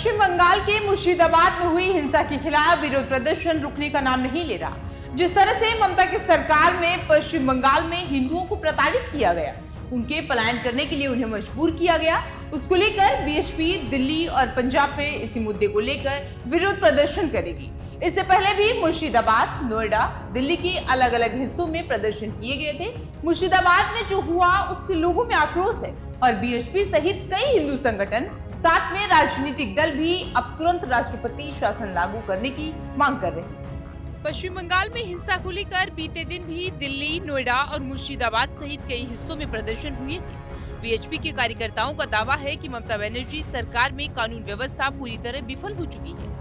पश्चिम बंगाल के मुर्शिदाबाद में हुई हिंसा के खिलाफ विरोध प्रदर्शन रुकने का नाम नहीं ले रहा। जिस तरह से ममता की सरकार में पश्चिम बंगाल में हिंदुओं को प्रताड़ित किया गया, उनके पलायन करने के लिए उन्हें मजबूर किया गया, उसको लेकर बीएचपी दिल्ली और पंजाब में इसी मुद्दे को लेकर विरोध प्रदर्शन करेगी। इससे पहले भी मुर्शिदाबाद, नोएडा, दिल्ली के अलग अलग हिस्सों में प्रदर्शन किए गए थे। मुर्शिदाबाद में जो हुआ उससे लोगों में आक्रोश है और बीएचपी सहित कई हिंदू संगठन, साथ में राजनीतिक दल भी अब तुरंत राष्ट्रपति शासन लागू करने की मांग कर रहे हैं। पश्चिम बंगाल में हिंसा को लेकर बीते दिन भी दिल्ली, नोएडा और मुर्शिदाबाद सहित कई हिस्सों में प्रदर्शन हुए थे। बीएचपी के कार्यकर्ताओं का दावा है कि ममता बनर्जी सरकार में कानून व्यवस्था पूरी तरह विफल हो चुकी है।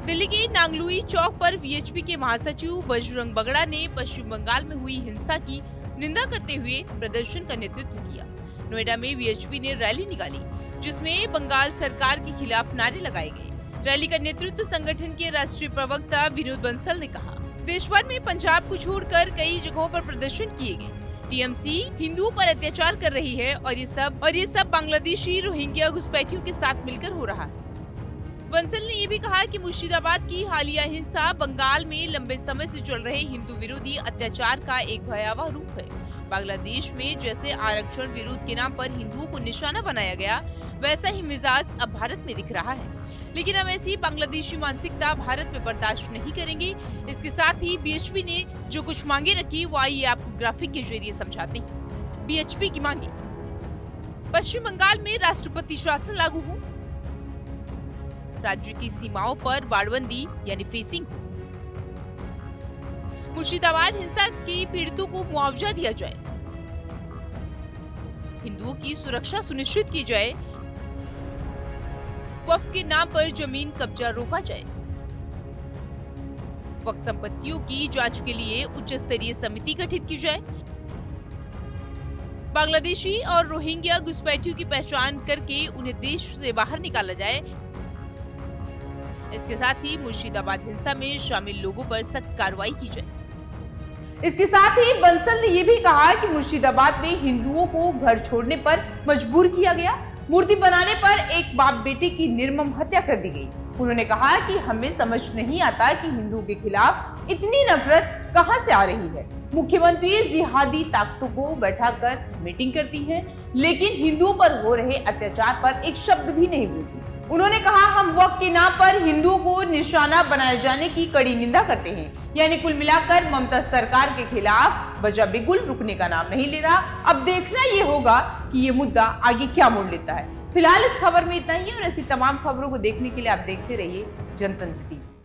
दिल्ली के नांगलुई चौक पर बीएचपी के महासचिव बजरंग बगड़ा ने पश्चिम बंगाल में हुई हिंसा की निंदा करते हुए प्रदर्शन का नेतृत्व किया। नोएडा में बीएचपी ने रैली निकाली, जिसमें बंगाल सरकार के खिलाफ नारे लगाए गए। रैली का नेतृत्व संगठन के राष्ट्रीय प्रवक्ता विनोद बंसल ने कहा। देश भर में पंजाब को छोड़कर कई जगहों पर प्रदर्शन किए गए। टीएमसी हिंदुओं पर अत्याचार कर रही है और ये सब बांग्लादेशी रोहिंग्या घुसपैठियों के साथ मिलकर हो रहा है। बंसल ने ये भी कहा कि मुर्शिदाबाद की हालिया हिंसा बंगाल में लंबे समय से चल रहे हिंदू विरोधी अत्याचार का एक भयावह रूप है। बांग्लादेश में जैसे आरक्षण विरोध के नाम पर हिंदुओं को निशाना बनाया गया, वैसा ही मिजाज अब भारत में दिख रहा है। लेकिन हम ऐसी बांग्लादेशी मानसिकता भारत में बर्दाश्त नहीं करेंगे। इसके साथ ही बीएचपी ने जो कुछ मांगे रखी, वो आइए आपको ग्राफिक के जरिए समझाते हैं। बीएचपी की मांगे: पश्चिम बंगाल में राष्ट्रपति शासन लागू हो, राज्य की सीमाओं पर बाड़बंदी यानी फेंसिंग, मुर्शिदाबाद हिंसा के पीड़ितों को मुआवजा दिया जाए, हिंदुओं की सुरक्षा सुनिश्चित की जाए, वक्फ के नाम पर जमीन कब्जा रोका जाए, वक्फ संपत्तियों की जांच के लिए उच्च स्तरीय समिति गठित की जाए, बांग्लादेशी और रोहिंग्या घुसपैठियों की पहचान करके उन्हें देश से बाहर निकाला जाए। इसके साथ ही मुर्शिदाबाद हिंसा में शामिल लोगों पर सख्त कार्रवाई की जाए। इसके साथ ही बंसल ने यह भी कहा कि मुर्शिदाबाद में हिंदुओं को घर छोड़ने पर मजबूर किया गया, मूर्ति बनाने पर एक बाप बेटे की निर्मम हत्या कर दी गई। उन्होंने कहा कि हमें समझ नहीं आता कि हिंदुओं के खिलाफ इतनी नफरत कहां से आ रही है। मुख्यमंत्री जिहादी ताकतों को बैठाकर मीटिंग करती हैं, लेकिन हिंदुओं पर हो रहे अत्याचार पर एक शब्द भी नहीं बोलती। उन्होंने कहा, हम वक्फ के नाम पर हिंदुओं को निशाना बनाए जाने की कड़ी निंदा करते हैं। यानी कुल मिलाकर ममता सरकार के खिलाफ वजह बिगुल रुकने का नाम नहीं ले रहा। अब देखना ये होगा कि ये मुद्दा आगे क्या मोड़ लेता है। फिलहाल इस खबर में इतना ही और ऐसी तमाम खबरों को देखने के लिए आप देखते रहिए जनतंत्र टीवी।